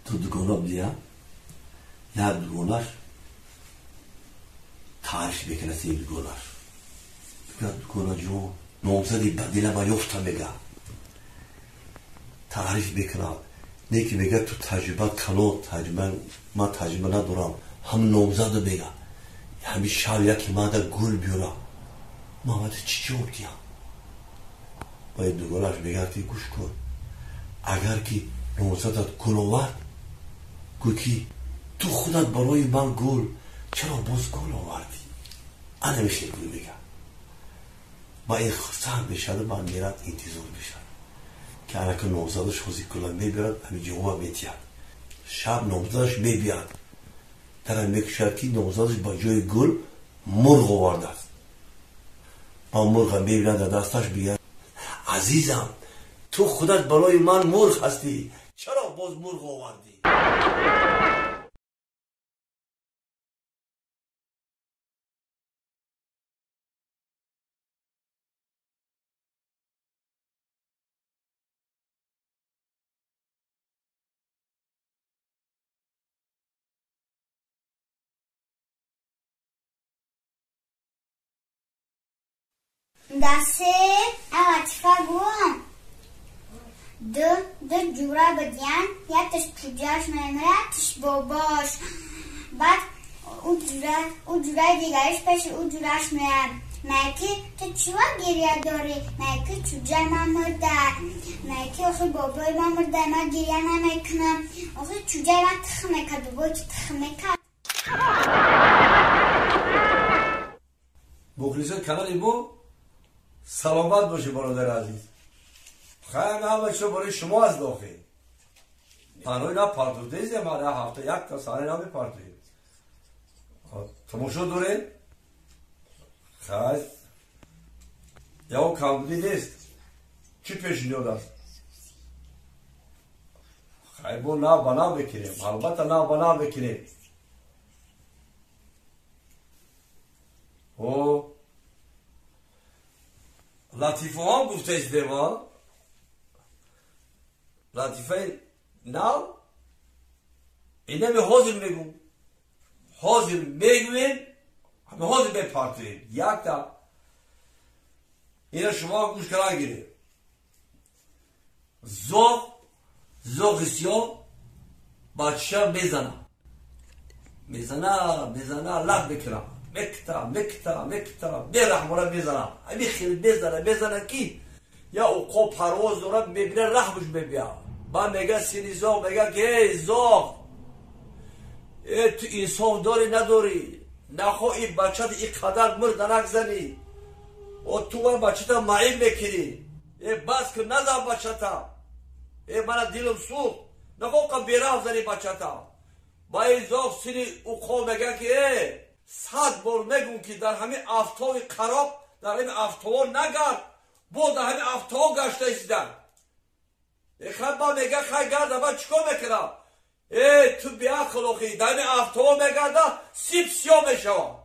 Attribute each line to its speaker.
Speaker 1: تو دکانا بیا یا دکاناش تعریف بکنه سی دکاناش بگه دکانا جون نامزدی بدیل ما یفته بگه تعریف بکنه نه که بگه تو تجربه کلو تجربه ما تجربه ندارم هم نامزد بگه همین شب یکی ماده گل بیاره محمد چی جور کیا باید دکاناش بگه که گوش کن اگر که نامزدت گل آورد گوکی تو خودت برای من گل چرا باز گل آوردی انا میشه گل بگم با این سر بشده من میرد انتظار بشد که انا که نامزدش خوزی کلا میبرد همین جواب میتید شب نامزدش میبید در میکشد که نامزدش با جای گل مرغ آورده است با مرغ میبیند در دستش بگه عزیزم تو خودت برای من مرغ هستی چرا باز مرغ آوردی
Speaker 2: دسته عاطفه گوهم دو جوره بدین یکش کجاش میمره یکش باباش بعد او جوره دیگرش پیش او جورهش میره میگه تو چیوا گریه داری میگه چوجه من مرده میگه آخه بابای من مرده من گریه نمیکنم آخه چوجه من تخم میکرد بابای که تخم میکرد
Speaker 1: مخلصان کانال ایمو سلامت باشه برادر عزیز خیلی همه برای شما از داخل تنهایی نه پارتوتیزه ما در هفته یک تا سانه نمی پارتویز تماشا دوره خیلی یا کمبودی نیست چی پیش نیاد است خیلی با نه بنا بکنیم البته نه بنا بکنیم او لطیفه ها گفته است دیوان لطیفه نو اینه به حاضر میگم حاضر میگوین همه حاضر بپارتوین یک تا اینه شما گوش کرا گیره زوغ سیاه بچه میزنه لب بکنم مکتا برحمونه میزنم همی خیلی بزنه کی یا اوقا پرواز دارم میبینه رحمش ببیا با میگه سینی زاغ میگه که ای زاغ تو انصاف داری نداری نخوا این بچه این قدر مرد نگزنی و تو بچه تا معیم میکنی بس که نزن بچه تا من دلم سوخت نخوا که بیراه زنی بچه تا با این زاغ سینی اوقا میگه که ای 100 بار میگم که در همین افتای خراب در همین افتاوا نگرد با در همین افتاوا گشته ایستن خیلی با میگه خیلی گرده با چیکار میکنم تو بیا خلوخی در همین افتاوا میگرده سیب سیاه میشوم